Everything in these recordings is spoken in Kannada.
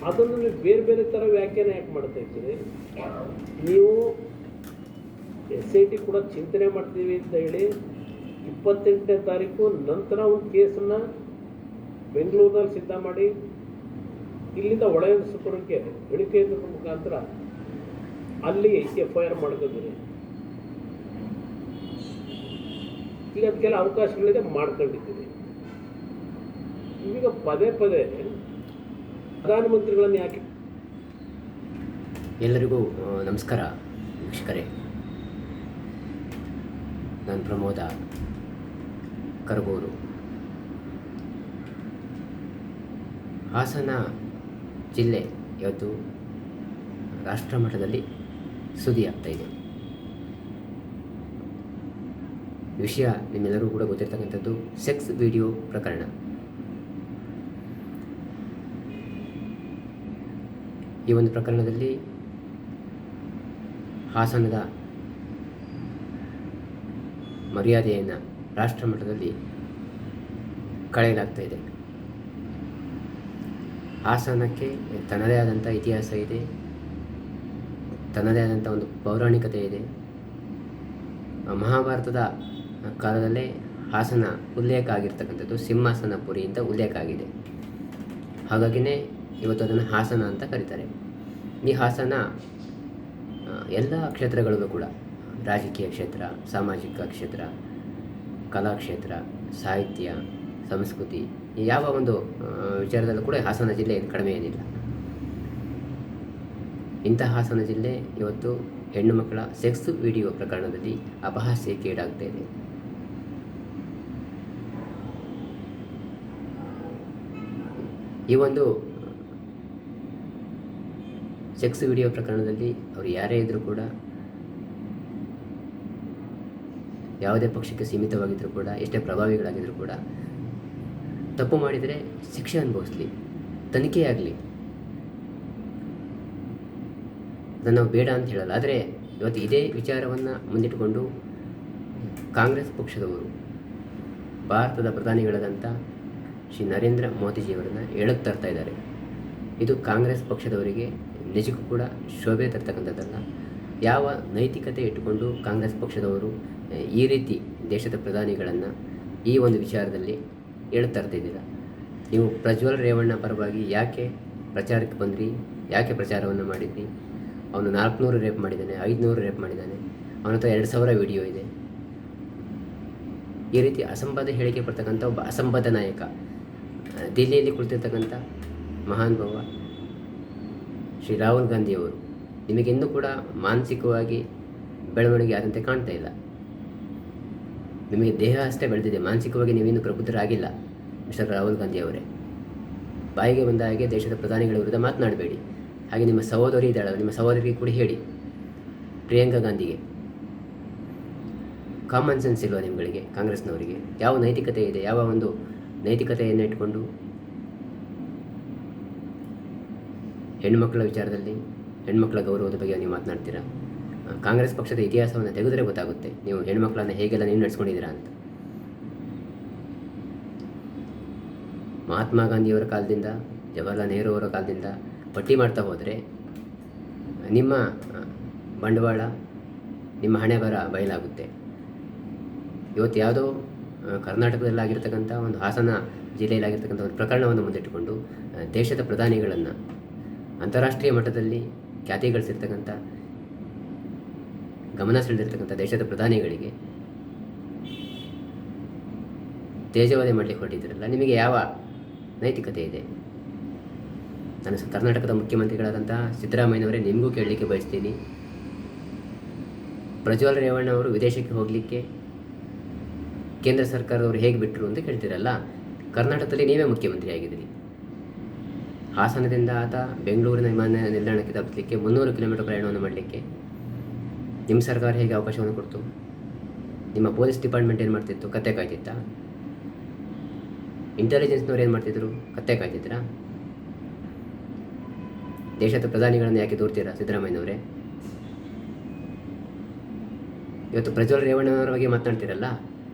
ಅದನ್ನು ನೀವು ಬೇರೆ ಬೇರೆ ಥರ ವ್ಯಾಖ್ಯಾನ ಯಾಕೆ ಮಾಡ್ತಾ ಇದ್ದೀರಿ? ನೀವು SIT ಕೂಡ ಚಿಂತನೆ ಮಾಡ್ತೀವಿ ಅಂತ ಹೇಳಿ 28ನೇ ತಾರೀಕು ನಂತರ ಒಂದು ಕೇಸನ್ನು ಬೆಂಗಳೂರಿನಲ್ಲಿ ಸಿದ್ಧ ಮಾಡಿ ಇಲ್ಲಿಂದ ಒಳಗಿಸೋಕ್ಕೆ ಹೇಳಿಕೆ ಮುಖಾಂತರ ಅಲ್ಲಿ FIR ಮಾಡ್ತಿದ್ದೀರಿ. ಈಗ ಅದಕ್ಕೆಲ್ಲ ಅವಕಾಶಗಳಿದೆ, ಮಾಡ್ಕೊಂಡಿದ್ದೀರಿ. ಈಗ ಪದೇ ಪದೇ ಪ್ರಧಾನಮಂತ್ರಿಗಳನ್ನು ಯಾಕೆ? ಎಲ್ಲರಿಗೂ ನಮಸ್ಕಾರ ವೀಕ್ಷಕರೇ. ನಾನು ಪ್ರಮೋದ ಕರಗೂರು. ಹಾಸನ ಜಿಲ್ಲೆ ಇವತ್ತು ರಾಷ್ಟ್ರ ಮಟ್ಟದಲ್ಲಿ ಸುದ್ದಿಯಾಗ್ತಾ ಇದೆ. ವಿಷಯ ನಿಮ್ಮೆಲ್ಲರೂ ಕೂಡ ಗೊತ್ತಿರ್ತಕ್ಕಂಥದ್ದು ಸೆಕ್ಸ್ ವಿಡಿಯೋ ಪ್ರಕರಣ. ಈ ಒಂದು ಪ್ರಕರಣದಲ್ಲಿ ಹಾಸನದ ಮರ್ಯಾದೆಯನ್ನು ರಾಷ್ಟ್ರ ಮಟ್ಟದಲ್ಲಿ ಕಳೆಯಲಾಗ್ತಾ ಇದೆ. ಹಾಸನಕ್ಕೆ ತನ್ನದೇ ಆದಂಥ ಇತಿಹಾಸ ಇದೆ, ತನ್ನದೇ ಆದಂಥ ಒಂದು ಪೌರಾಣಿಕತೆ ಇದೆ. ಮಹಾಭಾರತದ ಕಾಲದಲ್ಲೇ ಹಾಸನ ಉಲ್ಲೇಖ ಆಗಿರ್ತಕ್ಕಂಥದ್ದು ಸಿಂಹಾಸನಪುರಿ ಅಂತ ಉಲ್ಲೇಖ ಆಗಿದೆ. ಹಾಗಾಗಿಯೇ ಇವತ್ತು ಅದನ್ನು ಹಾಸನ ಅಂತ ಕರೀತಾರೆ. ಈ ಹಾಸನ ಎಲ್ಲ ಕ್ಷೇತ್ರಗಳಲ್ಲೂ ಕೂಡ, ರಾಜಕೀಯ ಕ್ಷೇತ್ರ, ಸಾಮಾಜಿಕ ಕ್ಷೇತ್ರ, ಕಲಾಕ್ಷೇತ್ರ, ಸಾಹಿತ್ಯ, ಸಂಸ್ಕೃತಿ, ಯಾವ ಒಂದು ವಿಚಾರದಲ್ಲೂ ಕೂಡ ಹಾಸನ ಜಿಲ್ಲೆ ಕಡಿಮೆ ಏನಿಲ್ಲ. ಇಂಥ ಹಾಸನ ಜಿಲ್ಲೆ ಇವತ್ತು ಹೆಣ್ಣು ಮಕ್ಕಳ ಸೆಕ್ಸ್ ವಿಡಿಯೋ ಪ್ರಕರಣದಲ್ಲಿ ಅಪಹಾಸ್ಯಕ್ಕೀಡಾಗ್ತಾ ಇದೆ. ಈ ಒಂದು ಸೆಕ್ಸ್ ವಿಡಿಯೋ ಪ್ರಕರಣದಲ್ಲಿ ಅವರು ಯಾರೇ ಇದ್ದರೂ ಕೂಡ, ಯಾವುದೇ ಪಕ್ಷಕ್ಕೆ ಸೀಮಿತವಾಗಿದ್ದರೂ ಕೂಡ, ಎಷ್ಟೇ ಪ್ರಭಾವಿಗಳಾಗಿದ್ದರೂ ಕೂಡ, ತಪ್ಪು ಮಾಡಿದರೆ ಶಿಕ್ಷೆ ಅನುಭವಿಸಲಿ, ತನಿಖೆ ಆಗಲಿ, ಅದನ್ನು ನಾವು ಬೇಡ ಅಂತ ಹೇಳಲ್ಲ. ಆದರೆ ಇವತ್ತು ಇದೇ ವಿಚಾರವನ್ನು ಮುಂದಿಟ್ಟುಕೊಂಡು ಕಾಂಗ್ರೆಸ್ ಪಕ್ಷದವರು ಭಾರತದ ಪ್ರಧಾನಿಗಳಾದಂಥ ಶ್ರೀ ನರೇಂದ್ರ ಮೋದಿಜಿಯವರನ್ನು ಹೇಳಕ್ಕೆ ತರ್ತಾ ಇದ್ದಾರೆ. ಇದು ಕಾಂಗ್ರೆಸ್ ಪಕ್ಷದವರಿಗೆ ನಿಜಕ್ಕೂ ಕೂಡ ಶೋಭೆ ತರ್ತಕ್ಕಂಥದ್ದಲ್ಲ. ಯಾವ ನೈತಿಕತೆ ಇಟ್ಟುಕೊಂಡು ಕಾಂಗ್ರೆಸ್ ಪಕ್ಷದವರು ಈ ರೀತಿ ದೇಶದ ಪ್ರಧಾನಿಗಳನ್ನು ಈ ಒಂದು ವಿಚಾರದಲ್ಲಿ ತರ್ತಿದ್ದೀರಾ? ನೀವು ಪ್ರಜ್ವಲ್ ರೇವಣ್ಣ ಪರವಾಗಿ ಯಾಕೆ ಪ್ರಚಾರಕ್ಕೆ ಬಂದ್ರಿ? ಯಾಕೆ ಪ್ರಚಾರವನ್ನು ಮಾಡಿದ್ರಿ? ಅವನು 400 ರೇಪ್ ಮಾಡಿದ್ದಾನೆ, 500 ರೇಪ್ ಮಾಡಿದ್ದಾನೆ, ಅವನ ಹತ್ರ 2000 ವಿಡಿಯೋ ಇದೆ. ಈ ರೀತಿ ಅಸಂಬದ್ಧ ಹೇಳಿಕೆ ಪಡ್ತಕ್ಕಂಥ ಒಬ್ಬ ಅಸಂಬದ್ಧ ನಾಯಕ ದಿಲ್ಲಿಯಲ್ಲಿ ಕುಳಿತಿರ್ತಕ್ಕಂಥ ಮಹಾನುಭಾವ ಶ್ರೀ ರಾಹುಲ್ ಗಾಂಧಿಯವರು ನಿಮಗಿನ್ನೂ ಕೂಡ ಮಾನಸಿಕವಾಗಿ ಬೆಳವಣಿಗೆ ಆದಂತೆ ಕಾಣ್ತಾ ಇಲ್ಲ. ನಿಮಗೆ ದೇಹ ಅಷ್ಟೇ ಬೆಳೆದಿದೆ, ಮಾನಸಿಕವಾಗಿ ನೀವಿನ್ನೂ ಪ್ರಬುದ್ಧರಾಗಿಲ್ಲ. ಮಿಸ್ಟರ್ ರಾಹುಲ್ ಗಾಂಧಿ ಅವರೇ, ಬಾಯಿಗೆ ಬಂದ ಹಾಗೆ ದೇಶದ ಪ್ರಧಾನಿಗಳ ವಿರುದ್ಧ ಮಾತನಾಡಬೇಡಿ. ಹಾಗೆ ನಿಮ್ಮ ಸಹೋದರಿ ಇದ್ದಾಳಲ್ಲ, ನಿಮ್ಮ ಸಹೋದರಿಗೆ ಕೂಡ ಹೇಳಿ, ಪ್ರಿಯಾಂಕಾ ಗಾಂಧಿಗೆ, ಕಾಮನ್ ಸೆನ್ಸ್ ಇಲ್ವಾ ನಿಮ್ಮಗಳಿಗೆ? ಕಾಂಗ್ರೆಸ್ನವರಿಗೆ ಯಾವ ನೈತಿಕತೆ ಇದೆ? ಯಾವ ಒಂದು ನೈತಿಕತೆಯನ್ನು ಇಟ್ಕೊಂಡು ಹೆಣ್ಣುಮಕ್ಕಳ ವಿಚಾರದಲ್ಲಿ, ಹೆಣ್ಮಕ್ಳ ಗೌರವದ ಬಗ್ಗೆ ನೀವು ಮಾತನಾಡ್ತೀರಾ? ಕಾಂಗ್ರೆಸ್ ಪಕ್ಷದ ಇತಿಹಾಸವನ್ನು ತೆಗೆದರೆ ಗೊತ್ತಾಗುತ್ತೆ ನೀವು ಹೆಣ್ಮಕ್ಳನ್ನು ಹೇಗೆಲ್ಲ ನೀವು ನಡೆಸ್ಕೊಂಡಿದ್ದೀರಾ ಅಂತ. ಮಹಾತ್ಮ ಗಾಂಧಿಯವರ ಕಾಲದಿಂದ, ಜವಾಹರ್ಲಾಲ್ ನೆಹರು ಅವರ ಕಾಲದಿಂದ ಪಟ್ಟಿ ಮಾಡ್ತಾ ಹೋದರೆ ನಿಮ್ಮ ಬಂಡವಾಳ, ನಿಮ್ಮ ಹಣೆ ಬರ ಬಯಲಾಗುತ್ತೆ. ಇವತ್ತು ಯಾವುದೋ ಕರ್ನಾಟಕದಲ್ಲಾಗಿರ್ತಕ್ಕಂಥ ಒಂದು ಹಾಸನ ಜಿಲ್ಲೆಯಲ್ಲಾಗಿರ್ತಕ್ಕಂಥ ಒಂದು ಪ್ರಕರಣವನ್ನು ಮುಂದಿಟ್ಟುಕೊಂಡು ದೇಶದ ಪ್ರಧಾನಿಗಳನ್ನು, ಅಂತಾರಾಷ್ಟ್ರೀಯ ಮಟ್ಟದಲ್ಲಿ ಖ್ಯಾತಿ ಗಳಿಸಿರ್ತಕ್ಕಂಥ, ಗಮನ ಸೆಳೆದಿರ್ತಕ್ಕಂಥ ದೇಶದ ಪ್ರಧಾನಿಗಳಿಗೆ ತೇಜೋವಧೆ ಮಾಡಲಿಕ್ಕೆ ಹೊರಟಿದ್ದೀರಲ್ಲ, ನಿಮಗೆ ಯಾವ ನೈತಿಕತೆ ಇದೆ? ನಾನು ಕರ್ನಾಟಕದ ಮುಖ್ಯಮಂತ್ರಿಗಳಾದಂಥ ಸಿದ್ದರಾಮಯ್ಯನವರೇ ನಿಮಗೂ ಕೇಳಲಿಕ್ಕೆ ಬಯಸ್ತೀನಿ. ಪ್ರಜ್ವಲ್ ರೇವಣ್ಣ ಅವರು ವಿದೇಶಕ್ಕೆ ಹೋಗಲಿಕ್ಕೆ ಕೇಂದ್ರ ಸರ್ಕಾರದವರು ಹೇಗೆ ಬಿಟ್ಟರು ಅಂತ ಕೇಳ್ತೀರಲ್ಲ, ಕರ್ನಾಟಕದಲ್ಲಿ ನೀವೇ ಮುಖ್ಯಮಂತ್ರಿ ಆಗಿದ್ದೀರಿ. ಹಾಸನದಿಂದ ಆತ ಬೆಂಗಳೂರಿನ ವಿಮಾನ ನಿಲ್ದಾಣಕ್ಕೆ ತಲುಪಲಿಕ್ಕೆ 300 ಕಿಲೋಮೀಟರ್ ಪ್ರಯಾಣವನ್ನು ಮಾಡಲಿಕ್ಕೆ ನಿಮ್ಮ ಸರ್ಕಾರ ಹೇಗೆ ಅವಕಾಶವನ್ನು ಕೊಡ್ತು? ನಿಮ್ಮ ಪೊಲೀಸ್ ಡಿಪಾರ್ಟ್ಮೆಂಟ್ ಏನು ಮಾಡ್ತಿತ್ತು? ಕತ್ತೆ ಕಾಯ್ತಿತ್ತಾ? ಇಂಟೆಲಿಜೆನ್ಸ್ನವ್ರು ಏನು ಮಾಡ್ತಿದ್ರು? ಕತ್ತೆ ಕಾಯ್ತಿದ್ರಾ? ದೇಶದ ಪ್ರಧಾನಿಗಳನ್ನು ಯಾಕೆ ದೂರ್ತೀರಾ ಸಿದ್ದರಾಮಯ್ಯನವರೇ? ಇವತ್ತು ಪ್ರಜ್ವಲ್ ರೇವಣ್ಣನವರ ಬಗ್ಗೆ ಮಾತನಾಡ್ತಿರಲ್ಲ,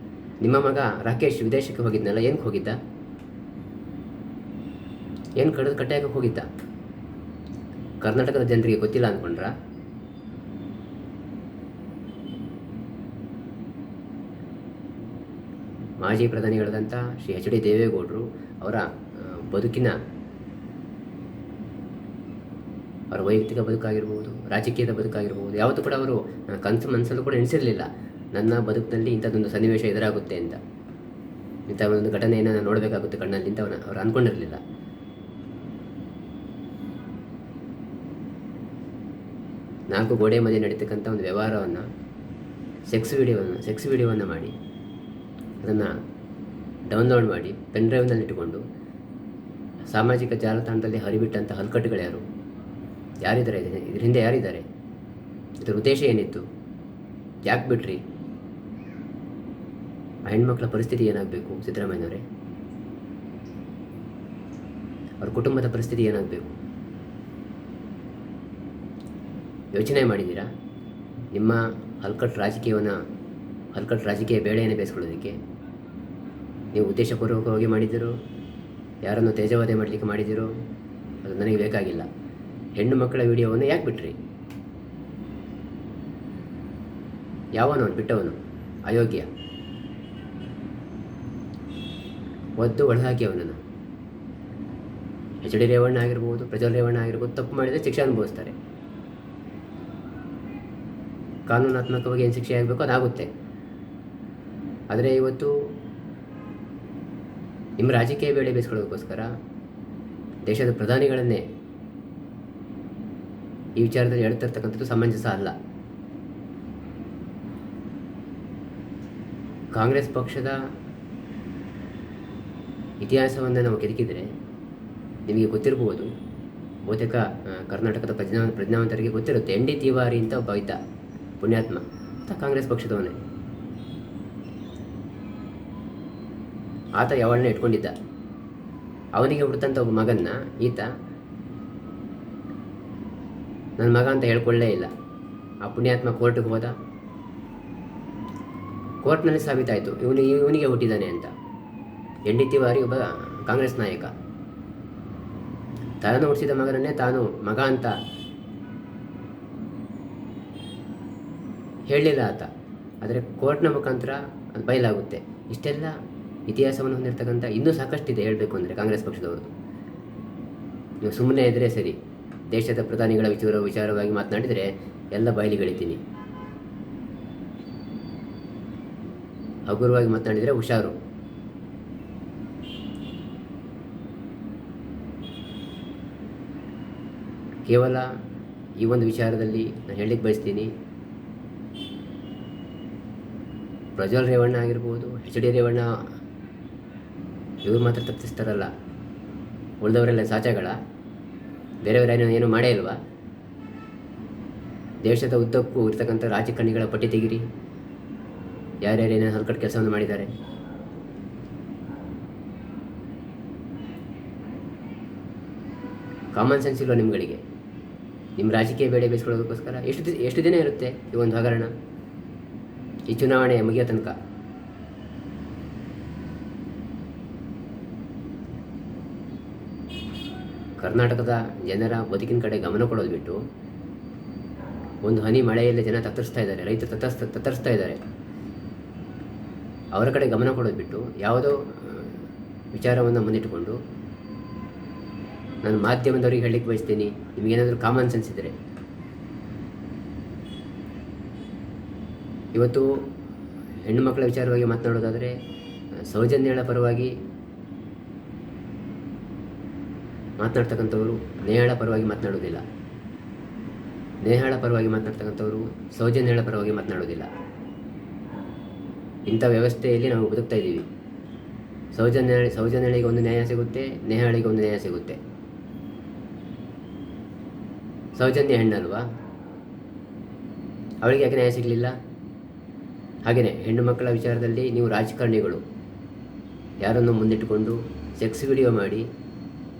ನಿಮ್ಮ ಮಗ ರಾಕೇಶ್ ವಿದೇಶಕ್ಕೆ ಹೋಗಿದ್ನಲ್ಲ, ಏನಕ್ಕೆ ಹೋಗಿದ್ದ? ಏನು ಕಟ್ಟೆ ಹಾಕಕ್ಕೆ ಹೋಗಿದ್ದ? ಕರ್ನಾಟಕದ ಜನರಿಗೆ ಗೊತ್ತಿಲ್ಲ ಅಂದ್ಕೊಂಡ್ರ? ಮಾಜಿ ಪ್ರಧಾನಿಗಳಾದಂಥ ಶ್ರೀ ಎಚ್ ಡಿ ದೇವೇಗೌಡರು ಅವರ ಬದುಕಿನ, ಅವರ ವೈಯಕ್ತಿಕ ಬದುಕಾಗಿರ್ಬೋದು, ರಾಜಕೀಯದ ಬದುಕಾಗಿರ್ಬೋದು, ಯಾವತ್ತೂ ಕೂಡ ಅವರು ಕನಸು ಮನಸ್ಸಲ್ಲೂ ಕೂಡ ಎಣಿಸಿರಲಿಲ್ಲ ನನ್ನ ಬದುಕಿನಲ್ಲಿ ಇಂಥದ್ದೊಂದು ಸನ್ನಿವೇಶ ಎದುರಾಗುತ್ತೆ ಅಂತ, ಇಂಥ ಒಂದು ಘಟನೆಯನ್ನು ನಾನು ನೋಡಬೇಕಾಗುತ್ತೆ ಕಣ್ಣಲ್ಲಿ ಅಂತ ಅವ್ರು ಅಂದ್ಕೊಂಡಿರಲಿಲ್ಲ. ನಾಲ್ಕು ಗೋಡೆ ಮಧ್ಯೆ ನಡೀತಕ್ಕಂಥ ಒಂದು ವ್ಯವಹಾರವನ್ನು, ಸೆಕ್ಸ್ ವಿಡಿಯೋವನ್ನು ಮಾಡಿ ಅದನ್ನು ಡೌನ್ಲೋಡ್ ಮಾಡಿ ಪೆನ್ ಡ್ರೈವ್ನಲ್ಲಿ ಇಟ್ಟುಕೊಂಡು ಸಾಮಾಜಿಕ ಜಾಲತಾಣದಲ್ಲಿ ಹರಿಬಿಟ್ಟಂಥ ಹಲ್ಕಟ್ಟುಗಳು ಯಾರಿದ್ದಾರೆ? ಇದ್ರ ಹಿಂದೆ ಯಾರಿದ್ದಾರೆ? ಇದರ ಉದ್ದೇಶ ಏನಿತ್ತು? ಯಾಕೆ ಬಿಟ್ರಿ? ಆ ಹೆಣ್ಮಕ್ಳ ಪರಿಸ್ಥಿತಿ ಏನಾಗಬೇಕು ಸಿದ್ದರಾಮಯ್ಯನವರೇ? ಅವ್ರ ಕುಟುಂಬದ ಪರಿಸ್ಥಿತಿ ಏನಾಗಬೇಕು? ಯೋಚನೆ ಮಾಡಿದ್ದೀರಾ? ನಿಮ್ಮ ಹಲ್ಕಟ್ಟು ರಾಜಕೀಯ ಬೇಳೆಯನ್ನು ಬೇಯಿಸ್ಕೊಳ್ಳೋದಕ್ಕೆ ನೀವು ಉದ್ದೇಶಪೂರ್ವಕವಾಗಿ ಮಾಡಿದ್ದೀರೋ, ಯಾರನ್ನು ತೇಜವಾದೆ ಮಾಡಲಿಕ್ಕೆ ಮಾಡಿದ್ದೀರೋ, ಅದು ನನಗೆ ಬೇಕಾಗಿಲ್ಲ. ಹೆಣ್ಣು ಮಕ್ಕಳ ವಿಡಿಯೋವನ್ನು ಯಾಕೆ ಬಿಟ್ರಿ? ಯಾವನು ಅವನು ಬಿಟ್ಟವನು? ಅಯೋಗ್ಯ. ಒದ್ದು ಒಳಹಾಕಿ ಅವನನ್ನು. ಎಚ್ ಡಿ ರೇವಣ್ಣ ಆಗಿರ್ಬೋದು, ಪ್ರಜ್ವಲ್ ರೇವಣ್ಣ ಆಗಿರ್ಬೋದು, ತಪ್ಪು ಮಾಡಿದರೆ ಶಿಕ್ಷೆ ಅನುಭವಿಸ್ತಾರೆ. ಕಾನೂನಾತ್ಮಕವಾಗಿ ಏನು ಶಿಕ್ಷೆ ಆಗಬೇಕು ಅದಾಗುತ್ತೆ. ಆದರೆ ಇವತ್ತು ನಿಮ್ಮ ರಾಜಕೀಯ ಬೇಳೆ ಬೇಯಿಸ್ಕೊಳ್ಳೋದಕ್ಕೋಸ್ಕರ ದೇಶದ ಪ್ರಧಾನಿಗಳನ್ನೇ ಈ ವಿಚಾರದಲ್ಲಿ ಹೇಳ್ತಿರ್ತಕ್ಕಂಥದ್ದು ಸಮಂಜಸ ಅಲ್ಲ. ಕಾಂಗ್ರೆಸ್ ಪಕ್ಷದ ಇತಿಹಾಸವನ್ನು ನಾವು ಕೆದಕಿದರೆ ನಿಮಗೆ ಗೊತ್ತಿರ್ಬೋದು, ಬಹುತೇಕ ಕರ್ನಾಟಕದ ಪ್ರಜ್ಞಾವಂತರಿಗೆ ಗೊತ್ತಿರುತ್ತೆ. ಎನ್ ಡಿ ತಿವಾರಿ ಅಂತ ಒಬ್ಬ ಇದ್ದ ಪುಣ್ಯಾತ್ಮ, ಕಾಂಗ್ರೆಸ್ ಪಕ್ಷದವನೇ. ಆತ ಯಾವಳನ್ನ ಇಟ್ಕೊಂಡಿದ್ದ. ಅವನಿಗೆ ಹುಡ್ತಂಥ ಒಬ್ಬ ಮಗನ್ನ ಈತ ನನ್ನ ಮಗ ಅಂತ ಹೇಳ್ಕೊಳ್ಳೇ ಇಲ್ಲ. ಆ ಪುಣ್ಯಾತ್ಮ ಕೋರ್ಟ್ಗೆ ಹೋದ. ಕೋರ್ಟ್ನಲ್ಲಿ ಸಾಬೀತಾಯಿತು ಇವನಿಗೆ ಹುಟ್ಟಿದ್ದಾನೆ ಅಂತ. ಎನ್ ಡಿ ತಿವಾರಿ ಒಬ್ಬ ಕಾಂಗ್ರೆಸ್ ನಾಯಕ. ತಾನು ಹುಟ್ಟಿಸಿದ ಮಗನನ್ನೇ ತಾನು ಮಗ ಅಂತ ಹೇಳಲಿಲ್ಲ ಆತ. ಆದರೆ ಕೋರ್ಟ್ನ ಮುಖಾಂತರ ಅದು ಬಯಲಾಗುತ್ತೆ. ಇಷ್ಟೆಲ್ಲ ಇತಿಹಾಸವನ್ನು ಹೊಂದಿರತಕ್ಕಂಥ ಇನ್ನೂ ಸಾಕಷ್ಟಿದೆ ಹೇಳಬೇಕು ಅಂದರೆ ಕಾಂಗ್ರೆಸ್ ಪಕ್ಷದವ್ರದ್ದು. ನೀವು ಸುಮ್ಮನೆ ಇದ್ದರೆ ಸರಿ. ದೇಶದ ಪ್ರಧಾನಿಗಳ ವಿಚಾರವಾಗಿ ಮಾತನಾಡಿದರೆ ಎಲ್ಲ ಬಯಲಿಗಳಿತೀನಿ. ಹಗುರವಾಗಿ ಮಾತನಾಡಿದರೆ ಹುಷಾರು. ಕೇವಲ ಈ ಒಂದು ವಿಚಾರದಲ್ಲಿ ನಾನು ಹೇಳಲಿಕ್ಕೆ ಬಯಸ್ತೀನಿ, ಪ್ರಜ್ವಲ್ ರೇವಣ್ಣ ಆಗಿರ್ಬೋದು, ಎಚ್ ಡಿ ರೇವಣ್ಣ ಇವ್ರು ಮಾತ್ರ ತಪ್ಪಿಸ್ತಾರಲ್ಲ, ಉಳಿದವರೆಲ್ಲ ಸಾಚಗಳ? ಬೇರೆಯವರೇನೋ ಏನೂ ಮಾಡೇ ಇಲ್ವಾ? ದೇಶದ ಉದ್ದಕ್ಕೂ ಇರ್ತಕ್ಕಂಥ ರಾಜಕಾರಣಿಗಳ ಪಟ್ಟಿ ತೆಗಿರಿ, ಯಾರ್ಯಾರೇನೋ ಹಲ್ಕಟ್ಟು ಕೆಲಸವನ್ನು ಮಾಡಿದ್ದಾರೆ. ಕಾಮನ್ ಸೆನ್ಸ್ ಇಲ್ವಾ ನಿಮ್ಗಳಿಗೆ? ನಿಮ್ಮ ರಾಜಕೀಯ ಬೇಳೆ ಬೇಯಿಸ್ಕೊಳ್ಳೋದಕ್ಕೋಸ್ಕರ ಎಷ್ಟು ದಿನ ಇರುತ್ತೆ ಈ ಒಂದು ಹಗರಣ? ಈ ಚುನಾವಣೆ ಮುಗಿಯೋ ತನಕ. ಕರ್ನಾಟಕದ ಜನರ ಬದುಕಿನ ಕಡೆ ಗಮನ ಕೊಡೋದು ಬಿಟ್ಟು ಒಂದು ಹನಿ ಮಳೆಯಲ್ಲೇ ಜನ ತತ್ತರಿಸ್ತಾ ಇದ್ದಾರೆ, ರೈತರು ತತ್ತರಿಸ್ತಾ ಇದ್ದಾರೆ. ಅವರ ಕಡೆ ಗಮನ ಕೊಡೋದು ಬಿಟ್ಟು ಯಾವುದೋ ವಿಚಾರವನ್ನು ಮುಂದಿಟ್ಟುಕೊಂಡು ನಾನು ಮಾಧ್ಯಮದವರಿಗೆ ಹೇಳಲಿಕ್ಕೆ ಬಯಸ್ತೀನಿ, ನಿಮಗೇನಾದರೂ ಕಾಮನ್ ಸೆನ್ಸ್ ಇದ್ದರೆ. ಇವತ್ತು ಹೆಣ್ಣು ಮಕ್ಕಳ ವಿಚಾರವಾಗಿ ಮಾತನಾಡೋದಾದರೆ ಸೌಜನ್ಯಳ ಪರವಾಗಿ ಮಾತನಾಡ್ತಕ್ಕಂಥವರು ನೇಹಾಳ ಪರವಾಗಿ ಮಾತನಾಡೋದಿಲ್ಲ, ನೇಹಾಳ ಪರವಾಗಿ ಮಾತನಾಡ್ತಕ್ಕಂಥವರು ಸೌಜನ್ಯಳ ಪರವಾಗಿ ಮಾತನಾಡೋದಿಲ್ಲ. ಇಂಥ ವ್ಯವಸ್ಥೆಯಲ್ಲಿ ನಾವು ಬದುಕ್ತಾ ಇದ್ದೀವಿ. ಸೌಜನ್ಯಳಿಗೆ ಒಂದು ನ್ಯಾಯ ಸಿಗುತ್ತೆ, ನೇಹಾಳಿಗೆ ಒಂದು ನ್ಯಾಯ ಸಿಗುತ್ತೆ. ಸೌಜನ್ಯ ಹೆಣ್ಣಲ್ವಾ? ಅವಳಿಗೆ ಯಾಕೆ ನ್ಯಾಯ ಸಿಗಲಿಲ್ಲ? ಹಾಗೆಯೇ ಹೆಣ್ಣು ಮಕ್ಕಳ ವಿಚಾರದಲ್ಲಿ ನೀವು ರಾಜಕಾರಣಿಗಳು ಯಾರನ್ನು ಮುಂದಿಟ್ಟುಕೊಂಡು ಸೆಕ್ಸ್ ವಿಡಿಯೋ ಮಾಡಿ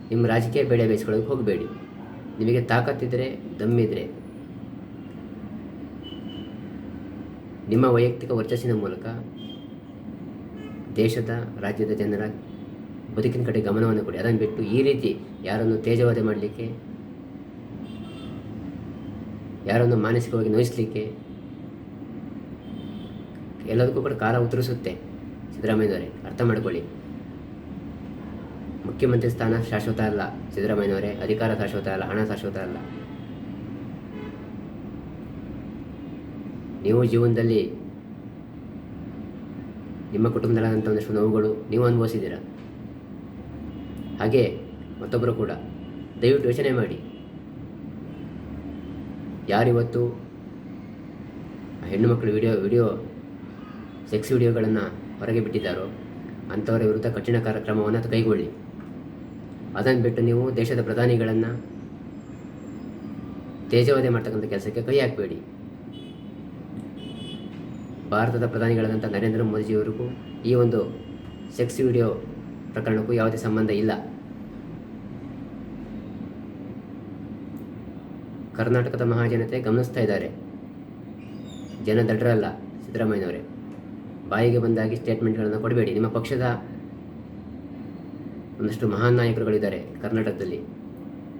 ನಿಮ್ಮ ರಾಜಕೀಯ ಬೇಳೆ ಬೇಯಿಸ್ಕೊಳ್ಳೋಕೆ ಹೋಗಬೇಡಿ. ನಿಮಗೆ ತಾಕತ್ತಿದ್ದರೆ, ದಮ್ಮಿದ್ರೆ ನಿಮ್ಮ ವೈಯಕ್ತಿಕ ವರ್ಚಸ್ಸಿನ ಮೂಲಕ ದೇಶದ, ರಾಜ್ಯದ ಜನರ ಬದುಕಿನ ಕಡೆ ಗಮನವನ್ನು ಕೊಡಿ. ಅದನ್ನು ಬಿಟ್ಟು ಈ ರೀತಿ ಯಾರನ್ನು ತೇಜವಾದೆ ಮಾಡಲಿಕ್ಕೆ ಯಾರನ್ನು ಮಾನಸಿಕವಾಗಿ ನೋಯಿಸಲಿಕ್ಕೆ ಎಲ್ಲದಕ್ಕೂ ಕೂಡ ಕಾಲ ಉತ್ತರಿಸುತ್ತೆ. ಸಿದ್ದರಾಮಯ್ಯನವರೇ ಅರ್ಥ ಮಾಡ್ಕೊಳ್ಳಿ. ಮುಖ್ಯಮಂತ್ರಿ ಸ್ಥಾನ ಶಾಶ್ವತ ಅಲ್ಲ ಸಿದ್ದರಾಮಯ್ಯನವರೇ, ಅಧಿಕಾರ ಶಾಶ್ವತ ಅಲ್ಲ, ಹಣ ಶಾಶ್ವತ ಅಲ್ಲ. ನೀವು ಜೀವನದಲ್ಲಿ ನಿಮ್ಮ ಕುಟುಂಬದಲ್ಲಾದಂಥ ಒಂದಷ್ಟು ನೋವುಗಳು ನೀವು ಅನುಭವಿಸಿದ್ದೀರ. ಹಾಗೆ ಮತ್ತೊಬ್ಬರು ಕೂಡ ದಯವಿಟ್ಟು ಯೋಚನೆ ಮಾಡಿ. ಯಾರಿವತ್ತು ಹೆಣ್ಣು ಮಕ್ಕಳು ವಿಡಿಯೋ ಸೆಕ್ಸ್ ವಿಡಿಯೋಗಳನ್ನು ಹೊರಗೆ ಬಿಟ್ಟಿದ್ದಾರೋ ಅಂಥವರ ವಿರುದ್ಧ ಕಠಿಣ ಕ್ರಮವನ್ನು ಕೈಗೊಳ್ಳಿ. ಅದನ್ನು ಬಿಟ್ಟು ನೀವು ದೇಶದ ಪ್ರಧಾನಿಗಳನ್ನು ತೇಜೋವಧೆ ಮಾಡ್ತಕ್ಕಂಥ ಕೆಲಸಕ್ಕೆ ಕೈ ಹಾಕಬೇಡಿ. ಭಾರತದ ಪ್ರಧಾನಿಗಳಾದಂಥ ನರೇಂದ್ರ ಮೋದಿಜಿಯವರಿಗೂ ಈ ಒಂದು ಸೆಕ್ಸ್ ವಿಡಿಯೋ ಪ್ರಕರಣಕ್ಕೂ ಯಾವುದೇ ಸಂಬಂಧ ಇಲ್ಲ. ಕರ್ನಾಟಕದ ಮಹಾಜನತೆ ಗಮನಿಸ್ತಾ ಇದ್ದಾರೆ. ಜನ ದಡ್ರಲ್ಲ ಸಿದ್ದರಾಮಯ್ಯನವರೇ. ಬಾಯಿಗೆ ಬಂದಾಗಿ ಸ್ಟೇಟ್ಮೆಂಟ್ಗಳನ್ನು ಕೊಡಬೇಡಿ. ನಿಮ್ಮ ಪಕ್ಷದ ಒಂದಷ್ಟು ಮಹಾನ್ ನಾಯಕರುಗಳಿದ್ದಾರೆ ಕರ್ನಾಟಕದಲ್ಲಿ,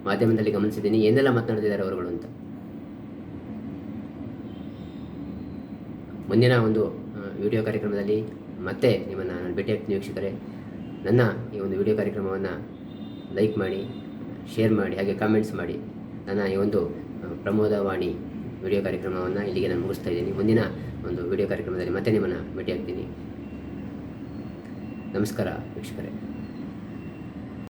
ಮಾಧ್ಯಮದಲ್ಲಿ ಗಮನಿಸಿದ್ದೀನಿ ಏನೆಲ್ಲ ಮಾತನಾಡ್ತಿದ್ದಾರೆ ಅವರುಗಳು ಅಂತ. ಮುಂದಿನ ಒಂದು ವಿಡಿಯೋ ಕಾರ್ಯಕ್ರಮದಲ್ಲಿ ಮತ್ತೆ ನಿಮ್ಮನ್ನು ನಾನು ಭೇಟಿಯಾಗ್ತೀನಿ ವೀಕ್ಷಕರೇ. ನನ್ನ ಈ ಒಂದು ವಿಡಿಯೋ ಕಾರ್ಯಕ್ರಮವನ್ನು ಲೈಕ್ ಮಾಡಿ, ಶೇರ್ ಮಾಡಿ, ಹಾಗೆ ಕಾಮೆಂಟ್ಸ್ ಮಾಡಿ. ನನ್ನ ಈ ಒಂದು ಪ್ರಮೋದವಾಣಿ ವಿಡಿಯೋ ಕಾರ್ಯಕ್ರಮವನ್ನು ಇಲ್ಲಿಗೆ ನಾನು ಮುಗಿಸ್ತಾ ಇದ್ದೀನಿ. ಮುಂದಿನ ಒಂದು ವಿಡಿಯೋ ಕಾರ್ಯಕ್ರಮದಲ್ಲಿ ಮತ್ತೆ ನಿಮ್ಮನ್ನು ಭೇಟಿಯಾಗ್ತೀನಿ. ನಮಸ್ಕಾರ ವೀಕ್ಷಕರೇ.